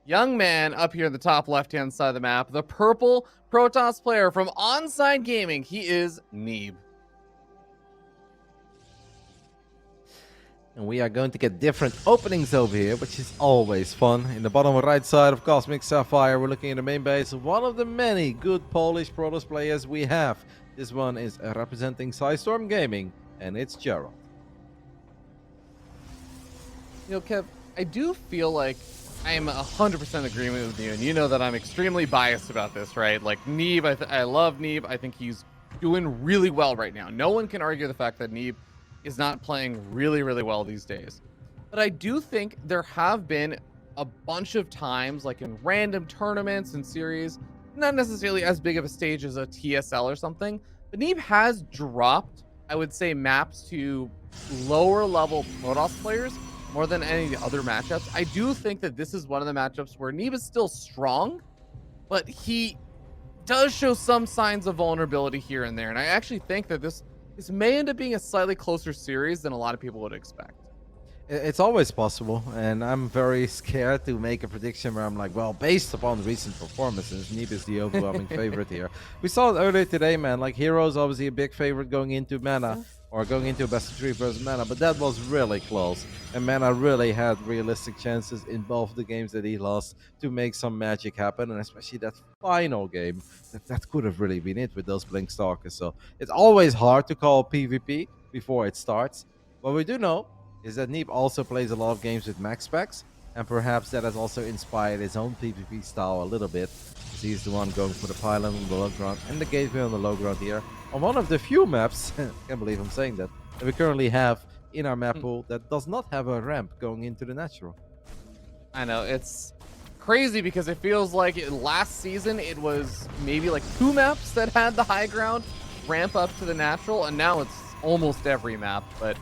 young man up here in the top left-hand side of the map, the purple Protoss player from Onside Gaming. He is Neeb. And we are going to get different openings over here, which is always fun. In the bottom right side of Cosmic Sapphire, we're looking at the main base of one of the many good Polish Protoss players we have. This one is representing Storm Gaming, and it's Gerald. You know, Kev, I do feel like I am 100% agreement with you, and you know that I'm extremely biased about this, right? Like Neeb, I love Neeb. I think he's doing really well right now. No one can argue the fact that Neeb is not playing really, really well these days. But I do think there have been a bunch of times, like in random tournaments and series, not necessarily as big of a stage as a TSL or something, but Neeb has dropped, I would say, maps to lower level Protoss players more than any of the other matchups. I do think that this is one of the matchups where Neeb is still strong, but he does show some signs of vulnerability here and there. And I actually think that this may end up being a slightly closer series than a lot of people would expect. It's always possible, and I'm very scared to make a prediction where I'm like, well, based upon recent performances, Neeb is the overwhelming favorite here. We saw it earlier today, man. Like, Hero is obviously a big favorite going into Mana, or going into a best of 3 versus Mana, but that was really close. And Mana really had realistic chances in both the games that he lost to make some magic happen, and especially that final game, that could have really been it with those Blink Stalkers. So it's always hard to call PvP before it starts. What we do know is that Neeb also plays a lot of games with max specs, and perhaps that has also inspired his own PvP style a little bit. He's the one going for the pylon on the low ground and the gateway on the low ground here on one of the few maps, can't believe I'm saying that we currently have in our map pool that does not have a ramp going into the natural. I know, it's crazy because it feels like last season it was maybe like 2 maps that had the high ground ramp up to the natural, and now it's almost every map. But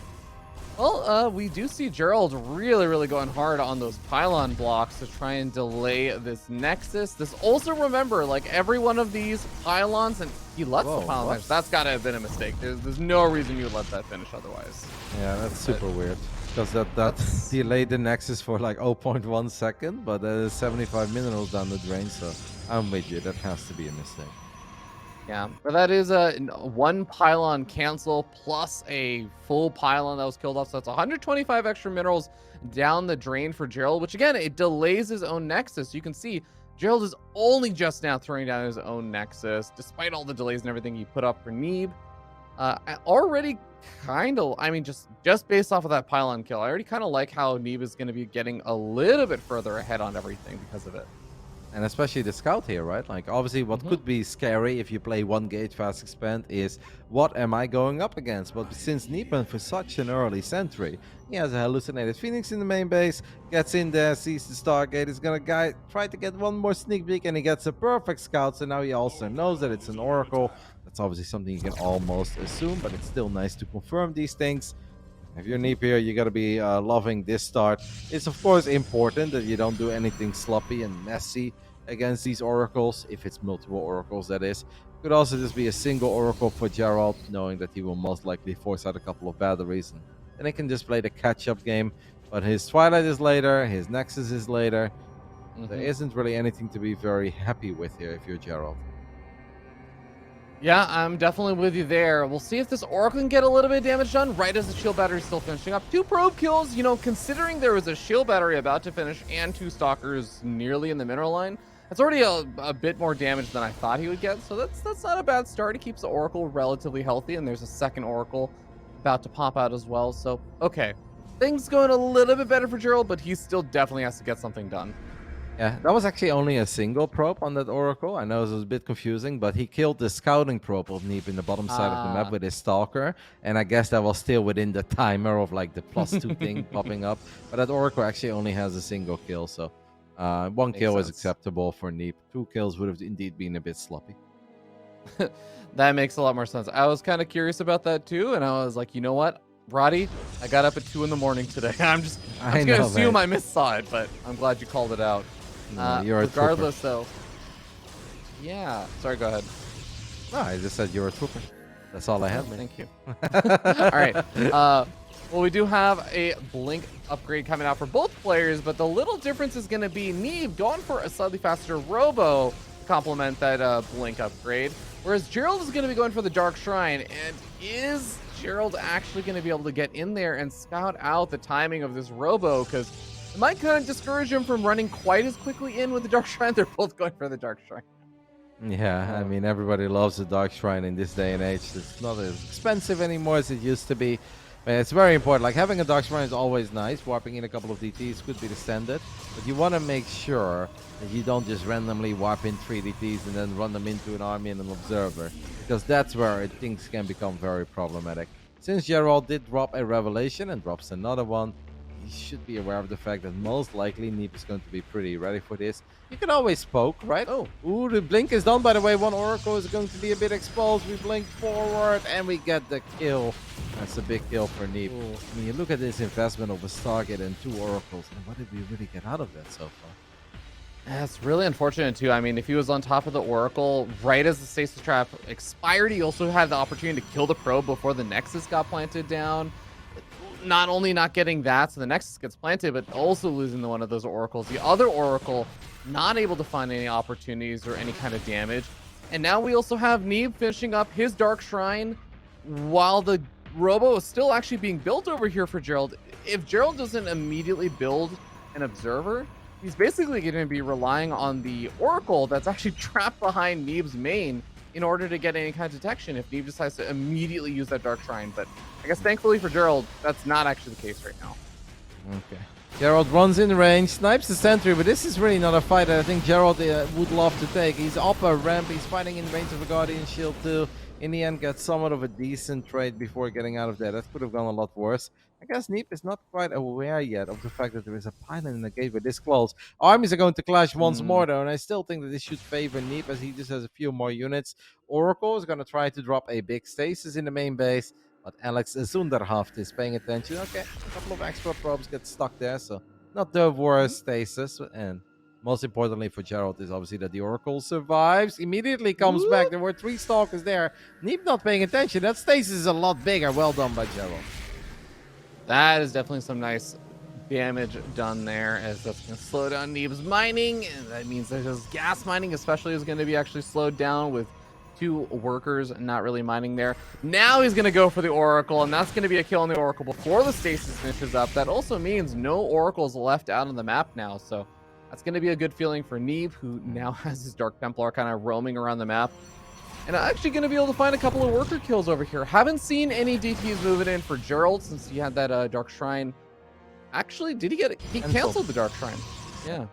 well, we do see Gerald really going hard on those pylon blocks to try and delay this Nexus. This also, remember, like every one of these pylons, and he lets the pylon finish. That's got to have been a mistake. There's no reason you would let that finish otherwise. Yeah, that's super weird. Because that delayed the Nexus for like 0.1 second, but that is 75 minerals down the drain, so I'm with you. That has to be a mistake. Yeah, but that is a 1 pylon cancel plus a full pylon that was killed off. So that's 125 extra minerals down the drain for Gerald, which again, it delays his own Nexus. You can see Gerald is only just now throwing down his own Nexus, despite all the delays and everything he put up for Neeb. I already kind of, I mean, just based off of that pylon kill, I already kind of like how Neeb is going to be getting a little bit further ahead on everything because of it. And especially the scout here, right? Like, obviously what could be scary if you play 1 gate fast expand is, what am I going up against? But since Neeb went for such an early sentry, he has a hallucinated Phoenix in the main base, gets in there, sees the Stargate, is gonna try to get one more sneak peek, and he gets a perfect scout. So now he also knows that it's an Oracle. That's obviously something you can almost assume, but it's still nice to confirm these things. If you're Neeb here, you gotta be loving this start. It's of course important that you don't do anything sloppy and messy against these oracles, if it's multiple oracles, that is. It could also just be a single oracle for Gerald, knowing that he will most likely force out a couple of batteries, and then he can just play the catch-up game. But his Twilight is later, his Nexus is later. There isn't really anything to be very happy with here if you're Gerald. Yeah, I'm definitely with you there. We'll see if this Oracle can get a little bit of damage done right as the shield battery is still finishing up. 2 probe kills, you know, considering there was a shield battery about to finish and 2 stalkers nearly in the mineral line, that's already a bit more damage than I thought he would get. So that's not a bad start. He keeps the Oracle relatively healthy, and there's a second Oracle about to pop out as well. So, okay, things going a little bit better for Gerald, but he still definitely has to get something done. Yeah, that was actually only a single probe on that Oracle. I know it was a bit confusing, but he killed the scouting probe of Neeb in the bottom side of the map with his Stalker, and I guess that was still within the timer of like the +2 thing popping up. But that Oracle actually only has a single kill, so 1 kill is acceptable for Neeb. 2 kills would have indeed been a bit sloppy. That makes a lot more sense. I was kind of curious about that too, and I was like, you know what, Roddy, I got up at 2 in the morning today. I'm just gonna assume I missaw it, but I'm glad you called it out. You're regardless, though. Yeah. Sorry. Go ahead. No, I just said you're a trooper. That's all I have, man. Thank you. All right. Well, we do have a Blink upgrade coming out for both players, but the little difference is going to be Neeb going for a slightly faster Robo to complement that Blink upgrade, whereas Gerald is going to be going for the Dark Shrine. And is Gerald actually going to be able to get in there and scout out the timing of this Robo? Because it might kind of discourage him from running quite as quickly in with the Dark Shrine. They're both going for the Dark Shrine. Yeah, I mean, everybody loves the Dark Shrine in this day and age. It's not as expensive anymore as it used to be. But it's very important. Like, having a Dark Shrine is always nice. Warping in a couple of DTs could be the standard. But you want to make sure that you don't just randomly warp in 3 DTs and then run them into an army and an observer. Because that's where things can become very problematic. Since Gerald did drop a Revelation and drops another one, he should be aware of the fact that most likely Neeb is going to be pretty ready for this. You can always poke, right? Oh, ooh, the blink is done, by the way. One Oracle is going to be a bit exposed. We blink forward, and we get the kill. That's a big kill for Neeb. I mean, you look at this investment of a Stargate and 2 Oracles, and what did we really get out of that so far? That's really unfortunate, too. I mean, if he was on top of the Oracle right as the Stasis Trap expired, he also had the opportunity to kill the probe before the Nexus got planted down. Not only not getting that, so the Nexus gets planted, but also losing one of those Oracles. The other Oracle not able to find any opportunities or any kind of damage. And now we also have Neeb finishing up his Dark Shrine while the Robo is still actually being built over here for Gerald. If Gerald doesn't immediately build an Observer, he's basically going to be relying on the Oracle that's actually trapped behind Neeb's main in order to get any kind of detection if Neeb decides to immediately use that Dark Shrine. But I guess thankfully for Gerald, that's not actually the case right now. Okay. Gerald runs in range, snipes the sentry, but this is really not a fight that I think Gerald would love to take. He's up a ramp, he's fighting in range of a Guardian Shield too. In the end, got somewhat of a decent trade before getting out of there. That could have gone a lot worse. I guess Neeb is not quite aware yet of the fact that there is a pylon in the gateway this close. Armies are going to clash once more though, and I still think that this should favor Neeb as he just has a few more units. Oracle is going to try to drop a big stasis in the main base, but Alex Zunderhaft is paying attention. Okay, a couple of extra probes get stuck there, so not the worst stasis. And most importantly for Gerald is obviously that the Oracle survives, immediately comes back. There were 3 Stalkers there. Neeb not paying attention. That stasis is a lot bigger. Well done by Gerald. That is definitely some nice damage done there, as that's going to slow down Neeb's mining. And that means that his gas mining especially is going to be actually slowed down with 2 workers not really mining there. Now he's going to go for the Oracle, and that's going to be a kill on the Oracle before the stasis finishes up. That also means no Oracles left out on the map now, so that's going to be a good feeling for Neeb, who now has his Dark Templar kind of roaming around the map. And I'm actually going to be able to find a couple of worker kills over here. Haven't seen any DTs moving in for Gerald since he had that Dark Shrine. Actually, did he get it? He canceled the Dark Shrine. Yeah.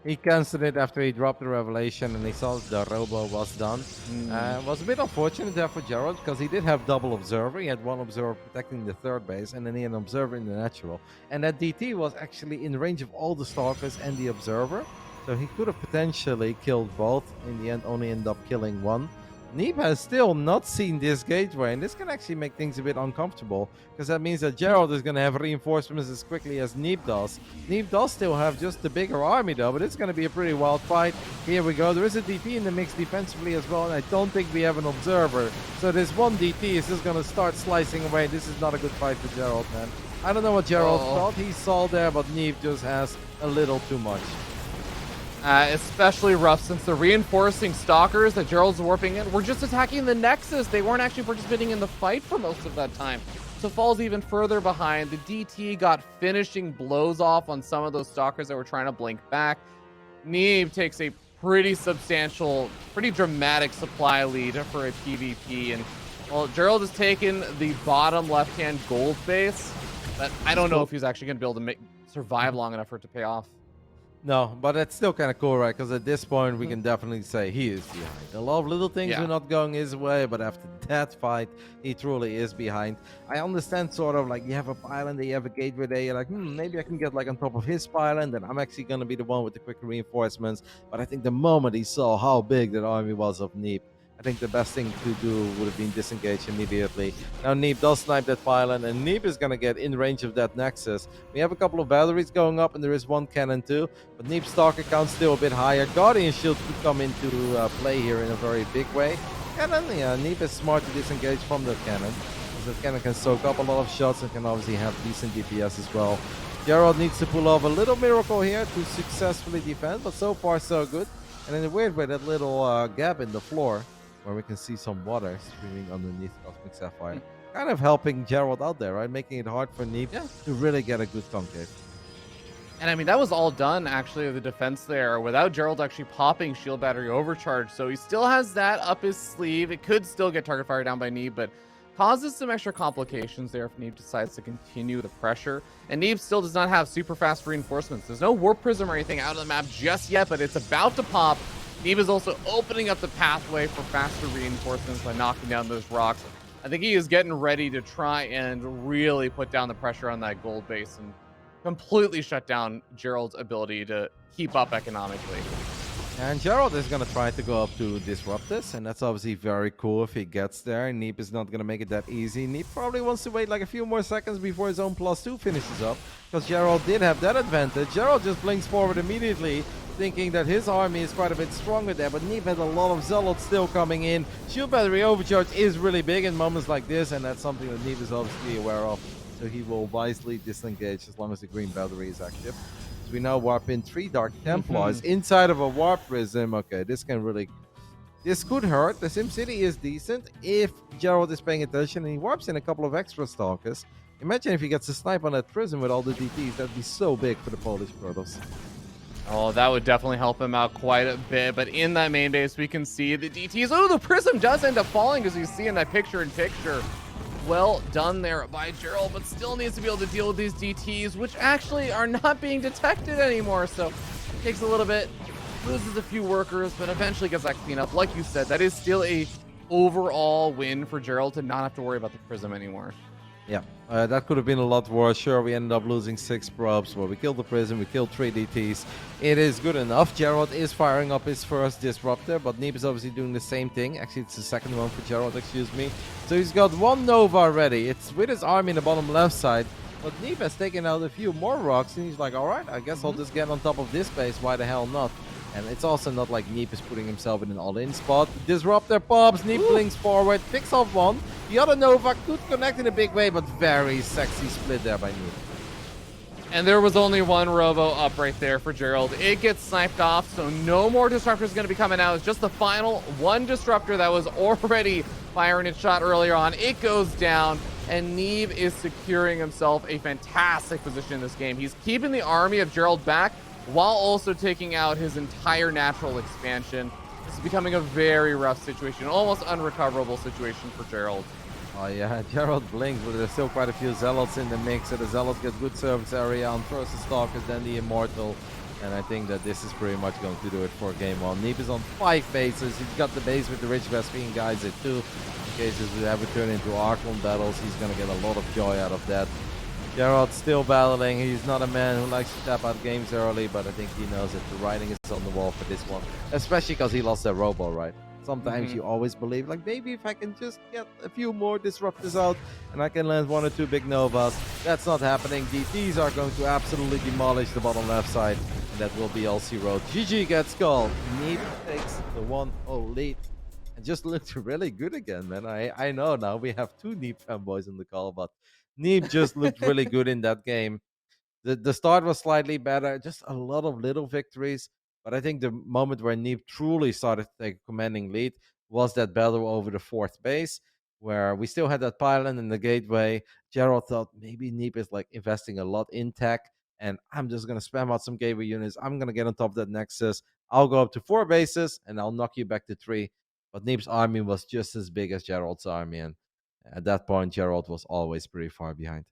He canceled it after he dropped the Revelation and he saw the Robo was done. It was a bit unfortunate there for Gerald because he did have double Observer. He had 1 Observer protecting the 3rd base and then he had an Observer in the natural. And that DT was actually in range of all the Stalkers and the Observer. So he could have potentially killed both. In the end, only ended up killing 1. Neeb has still not seen this gateway, and this can actually make things a bit uncomfortable, because that means that Gerald is going to have reinforcements as quickly as Neeb does. Neeb does still have just the bigger army though, but it's going to be a pretty wild fight. Here we go. There is a DT in the mix defensively as well, and I don't think we have an Observer. So this 1 DT is just going to start slicing away. This is not a good fight for Gerald, man. I don't know what Gerald thought he saw there, but Neeb just has a little too much. Especially rough since the reinforcing Stalkers that Gerald's warping in were just attacking the Nexus. They weren't actually participating in the fight for most of that time. So falls even further behind. The DT got finishing blows off on some of those Stalkers that were trying to blink back. Neeb takes a pretty substantial, pretty dramatic supply lead for a PvP. And well, Gerald has taken the bottom left-hand gold base, but I don't know if he's actually going to be able to survive long enough for it to pay off. No, but it's still kind of cool, right? Because at this point, we can definitely say he is behind. A lot of little things are not going his way, but after that fight, he truly is behind. I understand sort of like you have a pylon, you have a gateway there, you're like, maybe I can get like on top of his pylon, then I'm actually going to be the one with the quicker reinforcements. But I think the moment he saw how big that army was of Neeb, I think the best thing to do would have been disengage immediately. Now Neeb does snipe that pylon, and Neeb is going to get in range of that Nexus. We have a couple of batteries going up, and there is 1 cannon too. But Neeb's Stalker count's still a bit higher. Guardian Shield could come into play here in a very big way. And then, Neeb is smart to disengage from that cannon. that can soak up a lot of shots and can obviously have decent DPS as well. Gerald needs to pull off a little miracle here to successfully defend, but so far so good. And in a weird way, that little gap in the floor where we can see some water streaming underneath Cosmic Sapphire, kind of helping Gerald out there, right? Making it hard for Neeb Yeah. to really get a good concave. And I mean, that was all done actually, the defense there, without Gerald actually popping shield battery overcharge. So he still has that up his sleeve. It could still get target fire down by Neeb, but causes some extra complications there if Neeb decides to continue the pressure. And Neeb still does not have super fast reinforcements. There's no warp prism or anything out of the map just yet, but it's about to pop. Neeb is also opening up the pathway for faster reinforcements by knocking down those rocks. I think he is getting ready to try and really put down the pressure on that gold base and completely shut down Gerald's ability to keep up economically. And Gerald is going to try to go up to disrupt this, and that's obviously very cool if he gets there. Neeb is not going to make it that easy. Neeb probably wants to wait like a few more seconds before his own +2 finishes up, because Gerald did have that advantage. Gerald just blinks forward immediately, thinking that his army is quite a bit stronger there, but Neeb had a lot of zealots still coming in. Shield battery overcharge is really big in moments like this, and that's something that Neeb is obviously aware of. So he will wisely disengage as long as the green battery is active. As we now warp in 3 Dark Templars inside of a warp prism. Okay, this could hurt. The SimCity is decent if Gerald is paying attention and he warps in a couple of extra stalkers. Imagine if he gets a snipe on that prism with all the DTs. That'd be so big for the Polish Protoss. Oh, that would definitely help him out quite a bit. But in that main base, we can see the DTs. Oh, the prism does end up falling, as you see in that picture-in-picture. Well done there by Gerald, but still needs to be able to deal with these DTs, which actually are not being detected anymore. So it takes a little bit, loses a few workers, but eventually gets that cleanup. Like you said, that is still a overall win for Gerald to not have to worry about the prism anymore. Yeah, that could have been a lot worse. Sure, we ended up losing 6 probes. Well, we killed the prism, we killed 3 DTs. It is good enough. Gerald is firing up his first disruptor, but Neeb is obviously doing the same thing. Actually, it's the second one for Gerald, excuse me. So he's got 1 Nova ready. It's with his army in the bottom left side. But Neeb has taken out a few more rocks, and he's like, all right, I guess I'll just get on top of this base. Why the hell not? And it's also not like Neeb is putting himself in an all-in spot. Disruptor pops, Neeb blinks forward, picks off 1. The other Nova could connect in a big way, but very sexy split there by Neeb. And there was only 1 Robo up right there for Gerald. It gets sniped off, so no more Disruptors going to be coming out. It's just the final 1 Disruptor that was already firing its shot earlier on. It goes down, and Neeb is securing himself a fantastic position in this game. He's keeping the army of Gerald back while also taking out his entire natural expansion. This is becoming a very rough situation, almost unrecoverable situation for Gerald. Oh yeah, Gerald blinks, but there's still quite a few Zealots in the mix, so the Zealots get good service area on first the Stalkers, then the Immortal, and I think that this is pretty much going to do it for game 1. Neeb is on 5 bases. He's got the base with the Rich Vespine guys at 2. In case this would ever turn into Archon battles, he's going to get a lot of joy out of that. Gerald still battling. He's not a man who likes to tap out games early, but I think he knows that the writing is on the wall for this one, especially because he lost that Robo, right? Sometimes you always believe, like, maybe if I can just get a few more Disruptors out and I can land 1 or 2 big Novas. That's not happening. DTs are going to absolutely demolish the bottom left side, and that will be LC Road. GG gets called. Neeb takes the 1-0 lead. And just looked really good again, man. I know now we have 2 Neeb fanboys in the call, but Neeb just looked really good in that game. The start was slightly better, just a lot of little victories. But I think the moment where Neeb truly started to take a commanding lead was that battle over the 4th base, where we still had that pylon in the gateway. Gerald thought maybe Neeb is like investing a lot in tech, and I'm just going to spam out some gateway units. I'm going to get on top of that Nexus. I'll go up to 4 bases, and I'll knock you back to 3. But Neeb's army was just as big as Gerald's army, and at that point, Gerald was always pretty far behind.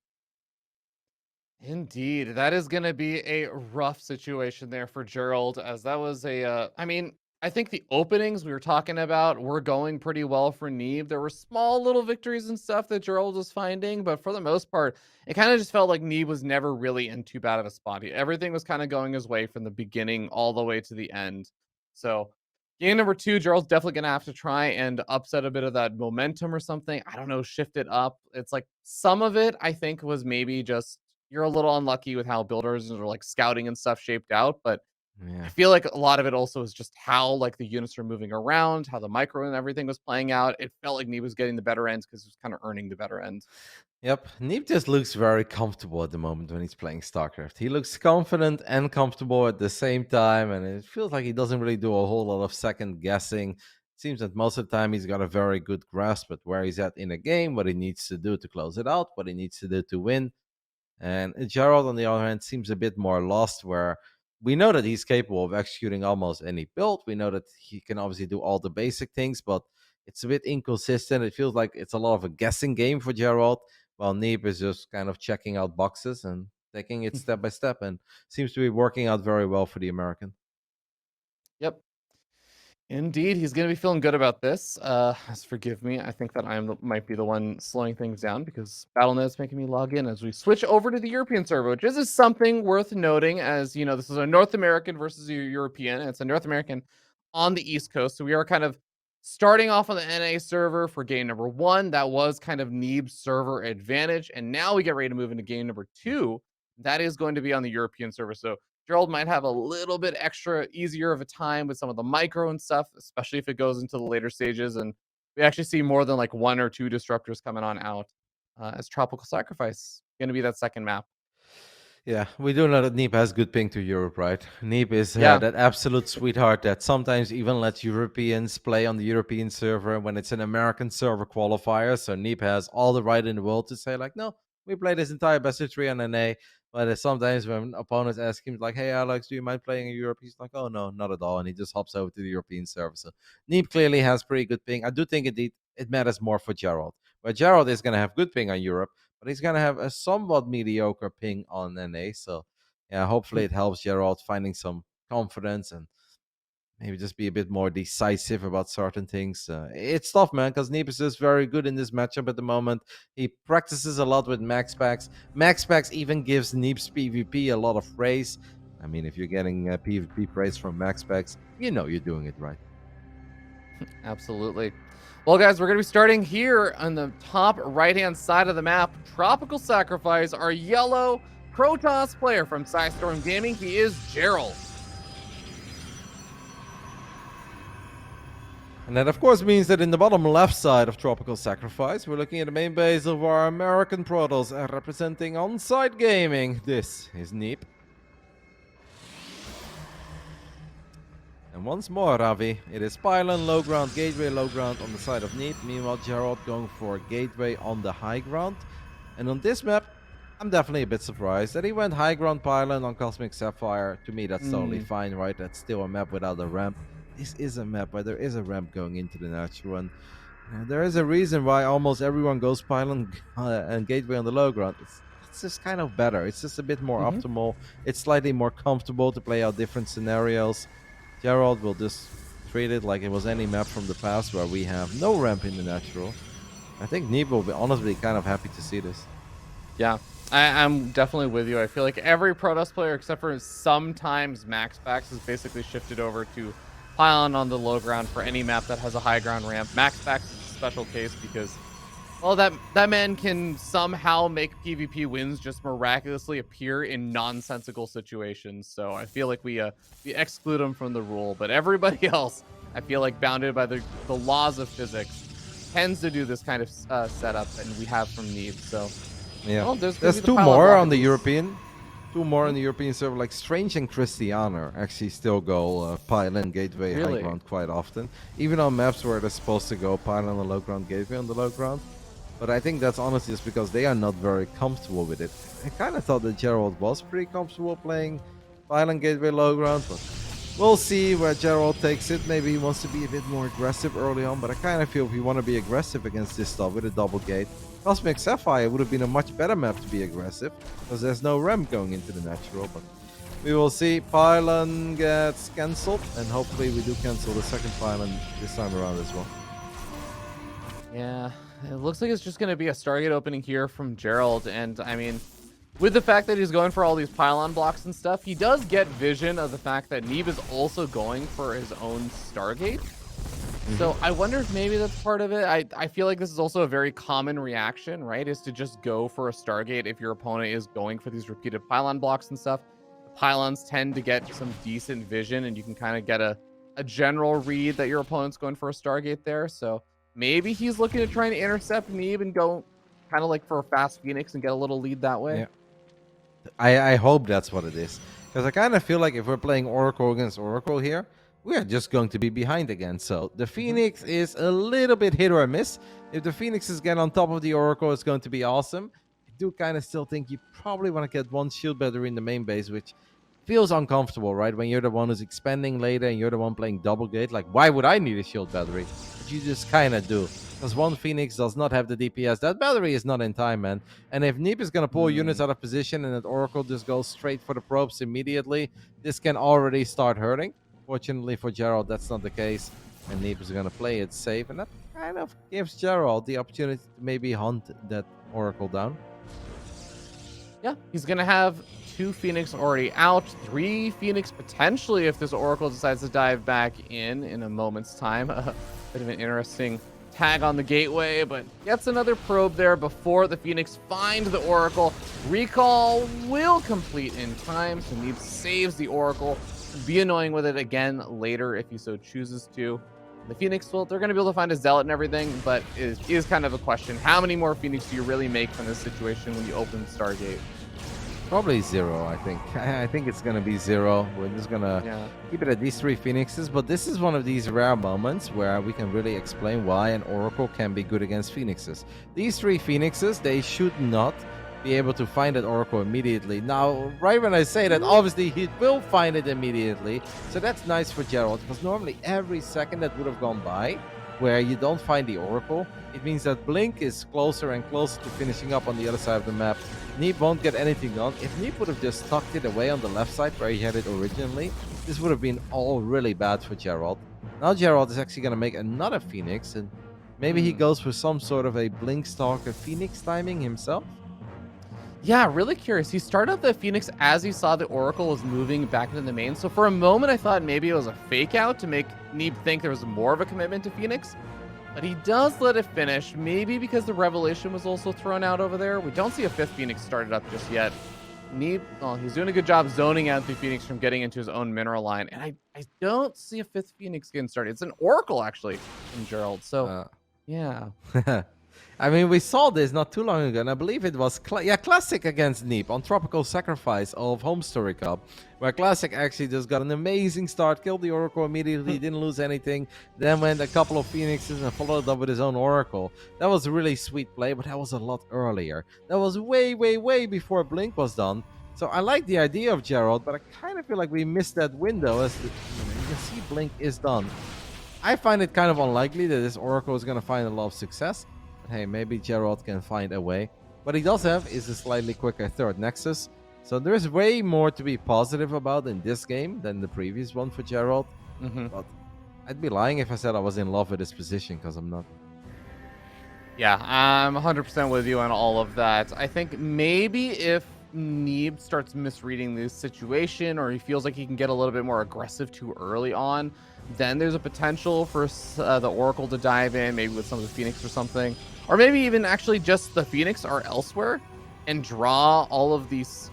Indeed, that is going to be a rough situation there for Gerald, as that was I mean, I think the openings we were talking about were going pretty well for Neeb. There were small little victories and stuff that Gerald was finding, but for the most part, it kind of just felt like Neeb was never really in too bad of a spot. Everything was kind of going his way from the beginning all the way to the end. So game number 2, Gerald's definitely going to have to try and upset a bit of that momentum or something. I don't know, shift it up. It's like some of it, I think, was maybe just you're a little unlucky with how builders or like scouting and stuff shaped out, but I Yeah. feel like a lot of it also is just how like the units are moving around, how the micro and everything was playing out. It felt like Neeb was getting the better ends because he was kind of earning the better end. Yep, Neeb just looks very comfortable at the moment when he's playing StarCraft. He looks confident and comfortable at the same time, and it feels like he doesn't really do a whole lot of second guessing. Seems that most of the time he's got a very good grasp at where he's at in a game, what he needs to do to close it out, what he needs to do to win. And Gerald, on the other hand, seems a bit more lost, where we know that he's capable of executing almost any build. We know that he can obviously do all the basic things, but it's a bit inconsistent. It feels like it's a lot of a guessing game for Gerald, while Neeb is just kind of checking out boxes and taking it step by step, and seems to be working out very well for the American. Yep. Indeed, he's going to be feeling good about this. Forgive me. I think that might be the one slowing things down because BattleNet's making me log in as we switch over to the European server, which is something worth noting. As you know, this is a North American versus a European, and it's a North American on the East Coast. So we are kind of starting off on the NA server for game number 1. That was kind of Neeb's server advantage, and now we get ready to move into game number 2. That is going to be on the European server. So Gerald might have a little bit extra easier of a time with some of the micro and stuff, especially if it goes into the later stages. And we actually see more than like 1 or 2 disruptors coming on out as Tropical Sacrifice going to be that second map. Yeah, we do know that Neeb has good ping to Europe, right? Neeb is Yeah. that absolute sweetheart that sometimes even lets Europeans play on the European server when it's an American server qualifier. So Neeb has all the right in the world to say, like, no, we play this entire best of 3 on NA. But sometimes when opponents ask him, like, hey, Alex, do you mind playing in Europe? He's like, oh, no, not at all. And he just hops over to the European server. So Neeb clearly has pretty good ping. I do think indeed it matters more for Gerald. Where Gerald is going to have good ping on Europe, but he's going to have a somewhat mediocre ping on NA. So, yeah, hopefully it helps Gerald finding some confidence and maybe just be a bit more decisive about certain things. It's tough, man, because Neeb is just very good in this matchup at the moment. He practices a lot with Max Packs. Max Packs even gives Neeb's PvP a lot of praise. I mean, if you're getting PvP praise from Max Packs, you know you're doing it right. Absolutely. Well, guys, we're going to be starting here on the top right-hand side of the map. Tropical Sacrifice, our yellow Protoss player from Psystorm Gaming. He is Gerald. And that, of course, means that in the bottom left side of Tropical Sacrifice, we're looking at the main base of our American Protoss representing On-Site Gaming. This is Neeb. And once more, Ravi, it is pylon, low ground, gateway, low ground on the side of Neeb. Meanwhile, Gerald going for gateway on the high ground. And on this map, I'm definitely a bit surprised that he went high ground pylon on Cosmic Sapphire. To me, that's totally fine, right? That's still a map without a ramp. This is a map where there is a ramp going into the natural. And there is a reason why almost everyone goes pylon and gateway on the low ground. It's just kind of better. It's just a bit more optimal. It's slightly more comfortable to play out different scenarios. Gerald will just treat it like it was any map from the past where we have no ramp in the natural. I think Neeb will be honestly kind of happy to see this. Yeah, I'm definitely with you. I feel like every Protoss player, except for sometimes Max Packs, has basically shifted over to pylon on the low ground for any map that has a high ground ramp. Max Packs is a special case because, well, that man can somehow make PvP wins just miraculously appear in nonsensical situations. So I feel like we exclude him from the rule, but everybody else, I feel like bounded by the laws of physics, tends to do this kind of setup, and we have from Neeb. So yeah, well, there's 2 more on the European. 2 more on the European server, like Strange and Christiana actually still go pylon, gateway, high ground quite often. Even on maps where they're supposed to go pylon on low ground, gateway on the low ground. But I think that's honestly just because they are not very comfortable with it. I kind of thought that Gerald was pretty comfortable playing pylon, gateway, low ground, but we'll see where Gerald takes it. Maybe he wants to be a bit more aggressive early on, but I kind of feel if you want to be aggressive against this stuff with a double gate, Cosmic Sapphire would have been a much better map to be aggressive because there's no ramp going into the natural. But we will see. Pylon gets cancelled, and hopefully we do cancel the second pylon this time around as well. Yeah, it looks like it's just going to be a Stargate opening here from Gerald. And I mean, with the fact that he's going for all these pylon blocks and stuff, he does get vision of the fact that Neeb is also going for his own Stargate. So I wonder if maybe that's part of it. I feel like this is also a very common reaction, right? Is to just go for a Stargate if your opponent is going for these repeated pylon blocks and stuff. pylons tend to get some decent vision, and you can kind of get a general read that your opponent's going for a Stargate there. So maybe he's looking to try and intercept Neeb and go kind of like for a fast Phoenix and get a little lead that way. Yeah. I hope that's what it is. Because I kind of feel like if we're playing Oracle against Oracle here, we are just going to be behind again. So the Phoenix is a little bit hit or miss. If the Phoenixes get on top of the Oracle, it's going to be awesome. I do kind of still think you probably want to get one shield battery in the main base, which feels uncomfortable, right? When you're the one who's expanding later and you're the one playing double gate. Like, why would I need a shield battery? But you just kind of do. Because one Phoenix does not have the DPS. That battery is not in time, man. And if Neeb is going to pull units out of position and that Oracle just goes straight for the probes immediately, this can already start hurting. Fortunately for Gerald, that's not the case. And Neeb is going to play it safe. And that kind of gives Gerald the opportunity to maybe hunt that Oracle down. Yeah, he's going to have 2 Phoenix already out, 3 Phoenix potentially if this Oracle decides to dive back in a moment's time. Bit of an interesting tag on the gateway, but gets another probe there before the Phoenix find the Oracle. Recall will complete in time, so Neeb saves the Oracle. Be annoying with it again later if he so chooses to. The Phoenix, well, they're going to be able to find a Zealot and everything, but it is kind of a question. How many more Phoenix do you really make from this situation when you open Stargate? Probably 0, I think. I think it's going to be 0. We're just going to keep it at these 3 Phoenixes. But this is one of these rare moments where we can really explain why an Oracle can be good against Phoenixes. These 3 Phoenixes, they should not be able to find that Oracle immediately. Now, right when I say that, obviously he will find it immediately. So that's nice for Gerald, because normally every second that would have gone by where you don't find the Oracle, it means that Blink is closer and closer to finishing up on the other side of the map. Neeb won't get anything done. If Neeb would have just tucked it away on the left side where he had it originally, this would have been all really bad for Gerald. Now Gerald is actually going to make another Phoenix, and maybe he goes for some sort of a Blink Stalker Phoenix timing himself. Yeah, really curious. He started up the Phoenix as he saw the Oracle was moving back into the main. So for a moment, I thought maybe it was a fake out to make Neeb think there was more of a commitment to Phoenix. But he does let it finish, maybe because the Revelation was also thrown out over there. We don't see a 5th Phoenix started up just yet. Neeb, well, he's doing a good job zoning out the Phoenix from getting into his own mineral line. And I don't see a 5th Phoenix getting started. It's an Oracle, actually, from Gerald. So, yeah. I mean, we saw this not too long ago, and I believe it was Classic against Neeb on Tropical Sacrifice of Home Story Cup, where Classic actually just got an amazing start, killed the Oracle immediately, didn't lose anything, then went a couple of Phoenixes and followed up with his own Oracle. That was a really sweet play, but that was a lot earlier. That was way, way, way before Blink was done. So I like the idea of Gerald, but I kind of feel like we missed that window as you can see Blink is done. I find it kind of unlikely that this Oracle is going to find a lot of success. Hey, maybe Gerald can find a way. What he does have is a slightly quicker 3rd Nexus. So there's way more to be positive about in this game than the previous one for Gerald. But I'd be lying if I said I was in love with this position, because I'm not. Yeah, I'm 100% with you on all of that. I think maybe if Neeb starts misreading this situation, or he feels like he can get a little bit more aggressive too early on, then there's a potential for the Oracle to dive in, maybe with some of the Phoenix or something. Or maybe even actually just the Phoenix are elsewhere and draw all of these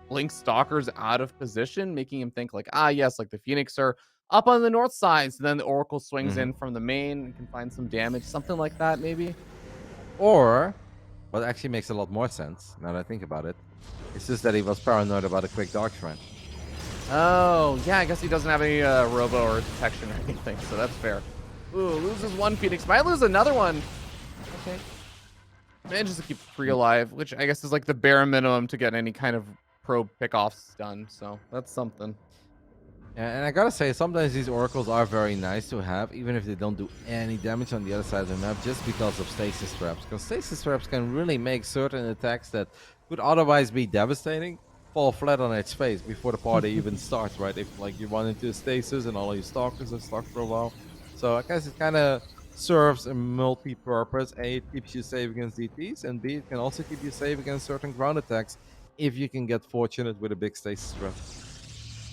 Blink Stalkers out of position, making him think like, yes, like the Phoenix are up on the north side. So then the Oracle swings in from the main and can find some damage, something like that, maybe. Or, what actually makes a lot more sense, now that I think about it, it's just that he was paranoid about a quick Dark Shrine. Oh, yeah, I guess he doesn't have any robo or detection or anything, so that's fair. Ooh, loses 1 Phoenix. Might lose another one. Okay. Manages to keep 3 alive, which I guess is like the bare minimum to get any kind of probe pickoffs done, so that's something. Yeah, and I gotta say, sometimes these Oracles are very nice to have, even if they don't do any damage on the other side of the map, just because of Stasis Traps. Because Stasis Traps can really make certain attacks that could otherwise be devastating fall flat on its face before the party even starts, right? If like you run into a stasis and all of your stalkers are stuck for a while. So I guess it kind of serves a multi-purpose. A, it keeps you safe against DTs, and B, it can also keep you safe against certain ground attacks if you can get fortunate with a big stasis trap.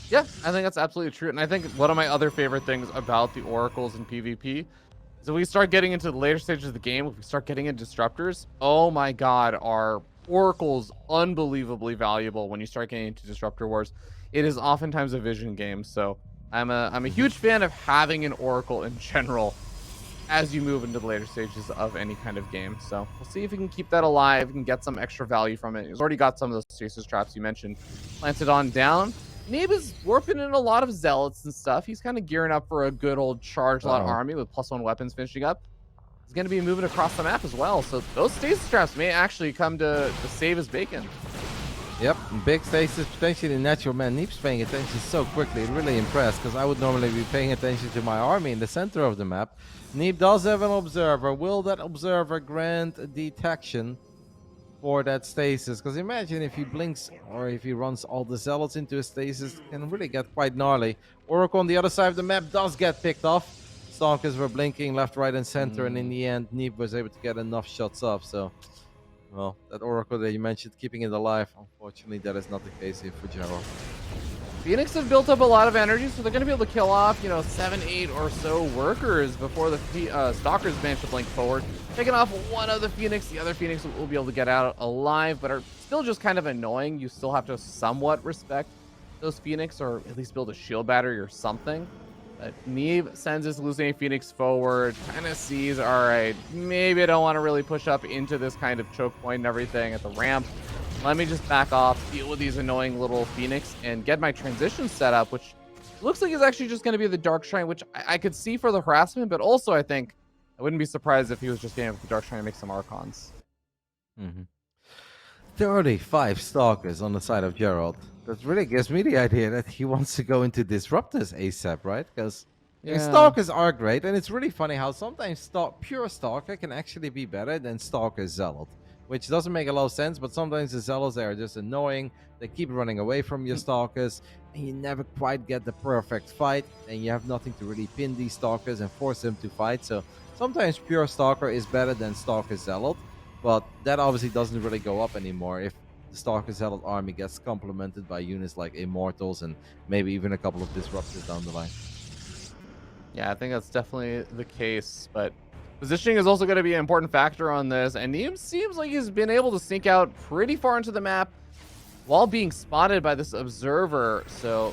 Yeah, I think that's absolutely true. And I think one of my other favorite things about the Oracles in PvP is if we start getting into the later stages of the game, if we start getting into Disruptors, oh my god, are Oracles unbelievably valuable when you start getting into Disruptor Wars. it is oftentimes a vision game. So I'm a huge fan of having an Oracle in general as you move into the later stages of any kind of game. So we'll see if we can keep that alive and get some extra value from it. He's already got some of those stasis traps you mentioned planted on down. Neeb is warping in a lot of zealots and stuff. He's kind of gearing up for a good old charge lot army with +1 weapons finishing up. He's going to be moving across the map as well. So those stasis traps may actually come to save his bacon. Yep, big stasis, potentially natural. Man, Neeb's paying attention so quickly. Really impressed, because I would normally be paying attention to my army in the center of the map. Neeb does have an observer. Will that observer grant detection for that stasis? Because imagine if he blinks or if he runs all the zealots into a stasis, it can really get quite gnarly. Oracle on the other side of the map does get picked off. Stalkers were blinking left, right, and center, and in the end, Neeb was able to get enough shots off. So, well, that Oracle that you mentioned, keeping it alive, unfortunately, that is not the case here for Gerald. Phoenix have built up a lot of energy, so they're going to be able to kill off, 7, 8 or so workers before the Stalkers manage to blink forward. Taking off one of the Phoenix. The other Phoenix will be able to get out alive, but are still just kind of annoying. You still have to somewhat respect those Phoenix, or at least build a shield battery or something. But Neeb sends his hallucinating Phoenix forward, kind of sees, all right, maybe I don't want to really push up into this kind of choke point and everything at the ramp. Let me just back off, deal with these annoying little Phoenix, and get my transition set up, which looks like is actually just going to be the Dark Shrine, which I could see for the harassment, but also I think I wouldn't be surprised if he was just getting with the Dark Shrine to make some Archons. 35 Stalkers on the side of Gerald. That really gives me the idea that he wants to go into Disruptors ASAP, right? Because Stalkers are great, and it's really funny how sometimes pure Stalker can actually be better than Stalker Zealot, which doesn't make a lot of sense, but sometimes the Zealots, they are just annoying. They keep running away from your Stalkers, and you never quite get the perfect fight, and you have nothing to really pin these Stalkers and force them to fight. So sometimes pure Stalker is better than Stalker Zealot, but that obviously doesn't really go up anymore if the Stalker Zealot army gets complemented by units like Immortals and maybe even a couple of Disruptors down the line. Yeah, I think that's definitely the case, but positioning is also going to be an important factor on this, and Neeb seems like he's been able to sneak out pretty far into the map while being spotted by this observer. So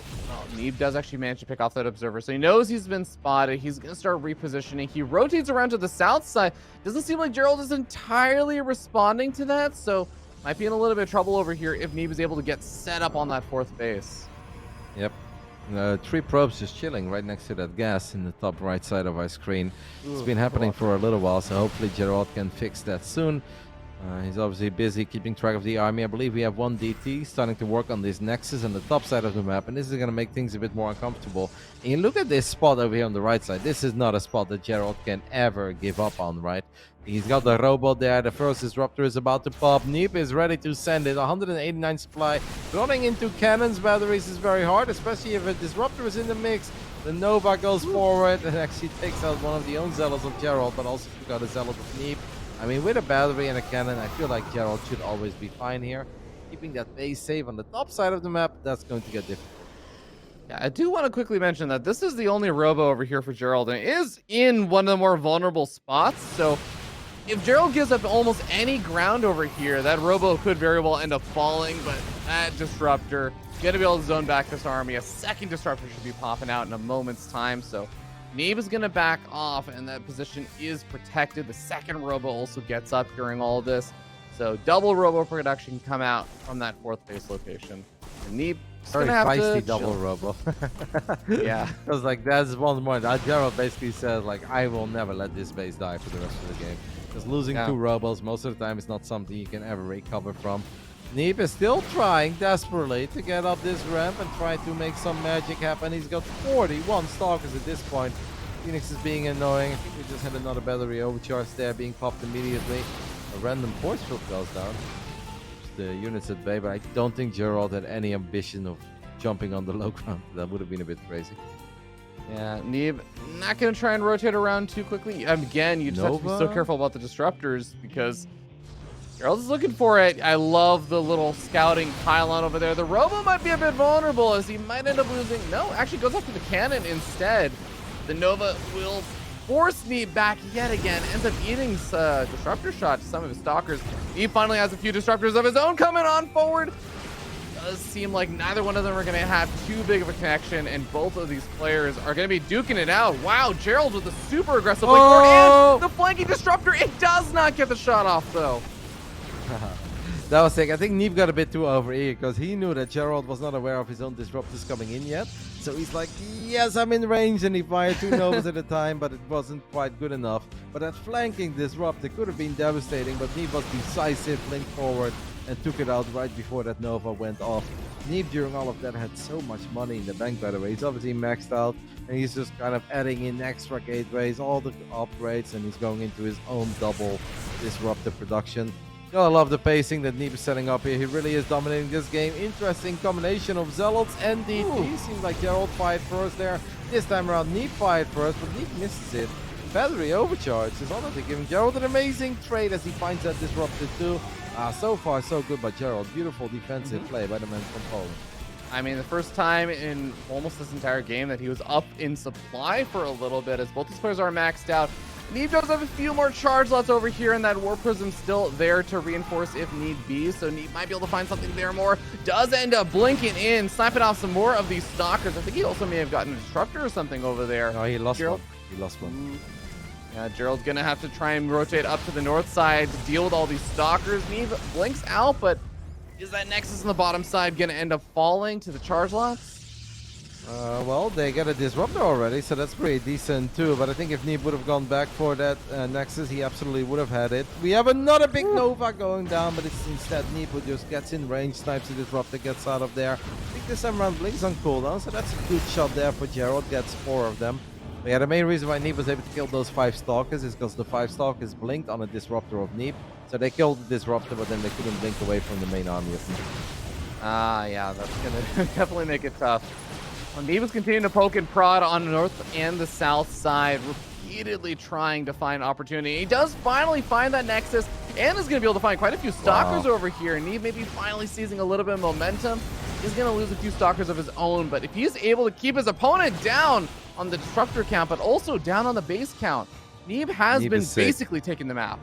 Neeb does actually manage to pick off that observer, so he knows he's been spotted. He's going to start repositioning. He rotates around to the south side. Doesn't seem like Gerald is entirely responding to that, so might be in a little bit of trouble over here if Neeb is able to get set up on that 4th base. Yep. 3 probes just chilling right next to that gas in the top right side of our screen. It's been happening for a little while, so hopefully Gerald can fix that soon. He's obviously busy keeping track of the army. I believe we have 1 DT starting to work on this Nexus on the top side of the map, and this is going to make things a bit more uncomfortable. And you look at this spot over here on the right side. This is not a spot that Gerald can ever give up on, right? He's got the robot there. The first Disruptor is about to pop. Neeb is ready to send it. 189 supply. Running into cannons batteries is very hard, especially if a Disruptor is in the mix. The Nova goes forward and actually takes out one of the own Zealots of Gerald, but also got a Zealot of Neeb. I mean, with a battery and a cannon, I feel like Gerald should always be fine here. Keeping that base safe on the top side of the map, that's going to get difficult. Yeah, I do want to quickly mention that this is the only robo over here for Gerald, and it is in one of the more vulnerable spots. So if Gerald gives up almost any ground over here, that robo could very well end up falling, but that Disruptor gonna be able to zone back this army. A second Disruptor should be popping out in a moment's time, so Neeb is gonna back off, and that position is protected. The second robo also gets up during all of this, so double robo production come out from that 4th base location. And Neeb is Very gonna have feisty to double chill. robo. Yeah. I was like, that's one more. Gerald basically says, like, I will never let this base die for the rest of the game. Because losing 2 robos most of the time is not something you can ever recover from. Neeb is still trying desperately to get up this ramp and try to make some magic happen. He's got 41 Stalkers at this point. Phoenix is being annoying. I think we just had another battery overcharge there being popped immediately. A random force field goes down. The units at bay, but I don't think Gerald had any ambition of jumping on the low ground. That would have been a bit crazy. Yeah, Neeb not going to try and rotate around too quickly. Again, you just have to be so careful about the Disruptors because Gerald is looking for it. I love the little scouting pylon over there. The Robo might be a bit vulnerable as he might end up losing. No, actually goes after the cannon instead. The Nova will force Neeb back yet again. Ends up eating Disruptor shot to some of his Stalkers. Neeb finally has a few Disruptors of his own coming on forward. does seem like neither one of them are going to have too big of a connection, and both of these players are going to be duking it out. Wow, Gerald with a super aggressive blink forward, and the flanking disruptor. It does not get the shot off, though. That was sick. I think Neeb got a bit too overeager because he knew that Gerald was not aware of his own disruptors coming in yet. So he's like, yes, I'm in range, and he fired 2 Novas at a time, but it wasn't quite good enough. But that flanking disruptor could have been devastating, but Neeb was decisive, linked forward, and took it out right before that Nova went off. Neeb, during all of that, had so much money in the bank, by the way. He's obviously maxed out, and he's just kind of adding in extra gateways, all the upgrades, and he's going into his own double disruptor production. Gotta love the pacing that Neeb is setting up here. He really is dominating this game. Interesting combination of Zealots and DP. Seems like Gerald fired first there. This time around, Neeb fired first, but Neeb misses it. Battery overcharge is honestly giving Gerald an amazing trade as he finds that disruptor too. So far, so good by Gerald. Beautiful defensive play by the man from Poland. I mean, the first time in almost this entire game that he was up in supply for a little bit, as both these players are maxed out. Neeb does have a few more charge slots over here, and that War Prism's still there to reinforce if need be, so Neeb might be able to find something there more. Does end up blinking in, sniping off some more of these stalkers. I think he also may have gotten a disruptor or something over there. No, he lost Gerald? one. He lost one. Yeah, Gerald's gonna have to try and rotate up to the north side to deal with all these stalkers. Neeb blinks out, but is that Nexus on the bottom side gonna end up falling to the charge lots? Well, they got a disruptor already, so that's pretty decent too. But I think if Neeb would have gone back for that Nexus, he absolutely would have had it. We have another big Nova going down, but it's instead Neeb who just gets in range, snipes the disruptor, gets out of there. I think this time around Blink's on cooldown, so that's a good shot there for Gerald. Gets 4 of them. But yeah, the main reason why Neeb was able to kill those 5 stalkers is because the 5 stalkers blinked on a disruptor of Neeb. So they killed the disruptor, but then they couldn't blink away from the main army of Neeb. Yeah, that's gonna definitely make it tough. Well, Neeb is continuing to poke and prod on the north and the south side, repeatedly trying to find opportunity. He does finally find that Nexus, and is going to be able to find quite a few stalkers over here. Neeb maybe finally seizing a little bit of momentum. He's going to lose a few stalkers of his own, but if he's able to keep his opponent down on the disruptor count, but also down on the base count, Neeb has been basically taking the map.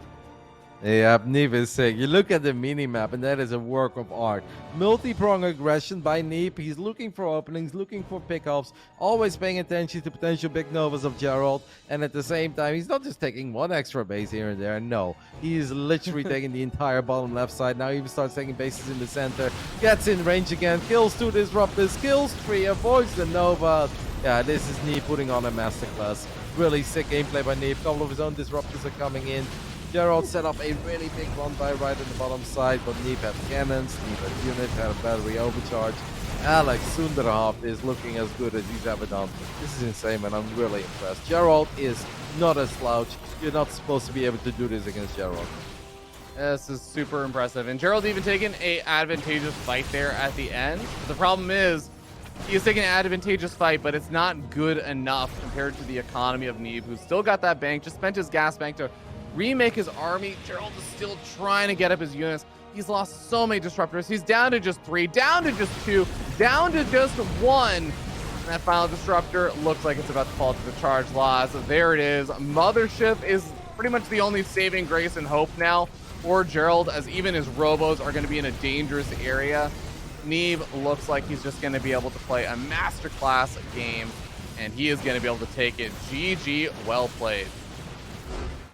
Yeah, Neeb is sick. You look at the mini-map, and that is a work of art. Multi-prong aggression by Neeb. He's looking for openings, looking for pickups, always paying attention to potential big Novas of Gerald. And at the same time, he's not just taking one extra base here and there. No, he is literally taking the entire bottom left side. Now he even starts taking bases in the center. Gets in range again, kills 2 disruptors, kills 3, avoids the Nova. Yeah, this is Neeb putting on a masterclass. Really sick gameplay by Neeb. A couple of his own disruptors are coming in. Gerald set up a really big one by right on the bottom side, but Neeb had cannons, Neeb had units, had a battery overcharge. Alex Sunderhoff is looking as good as he's ever done. This is insane, man. I'm really impressed. Gerald is not a slouch. You're not supposed to be able to do this against Gerald. This is super impressive. And Gerald's even taken a advantageous fight there at the end. The problem is, he is taking an advantageous fight, but it's not good enough compared to the economy of Neeb, who's still got that bank, just spent his gas bank to remake his army. Gerald is still trying to get up his units. He's lost so many disruptors. He's down to just 3, down to just 2, down to just 1. And that final disruptor looks like it's about to fall to the charge loss. There it is. Mothership is pretty much the only saving grace and hope now for Gerald, as even his robos are going to be in a dangerous area. Neeb looks like he's just going to be able to play a masterclass game, and he is going to be able to take it. GG, well played.